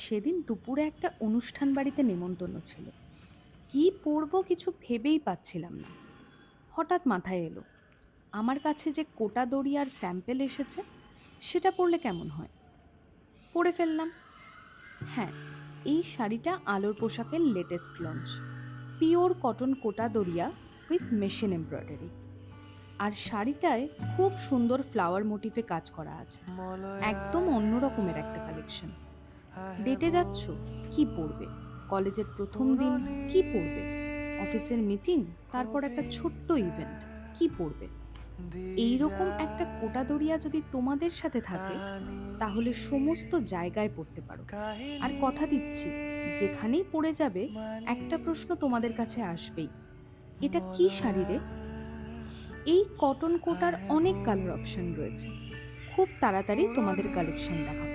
সেদিন দুপুরে একটা অনুষ্ঠান বাড়িতে নেমন্তন্ন ছিল। কি পরবো কিছু ভেবেই পাচ্ছিলাম না। হঠাৎ মাথায় এলো, আমার কাছে যে কোটা দড়ি আর স্যাম্পেল এসেছে, সেটা পরলে কেমন হয়। পরে ফেললাম। হ্যাঁ, এই শাড়িটা আলোর পোশাকের latest launch. Pure cotton Kota Doria with machine embroidery. আর শাড়িটায় খুব সুন্দর ফ্লাওয়ার মোটিফে কাজ করা আছে। একদম অন্য রকমের একটা কালেকশন। ডেটে যাচ্ছ, কি পড়বে? কলেজের প্রথম দিন, কি পড়বে? অফিসের মিটিং, তারপর একটা ছোট্ট ইভেন্ট, কি পড়বে? এইরকম একটা কোটা দড়িয়া যদি তোমাদের সাথে থাকে, তাহলে সমস্ত জায়গায় পড়তে পারো। আর কথা দিচ্ছি, যেখানেই পড়ে যাবে, একটা প্রশ্ন তোমাদের কাছে আসবেই, এটা কি শাড়ি রে? এই কটন কোটার অনেক কালার অপশন রয়েছে। খুব তাড়াতাড়ি তোমাদের কালেকশন দেখাবো।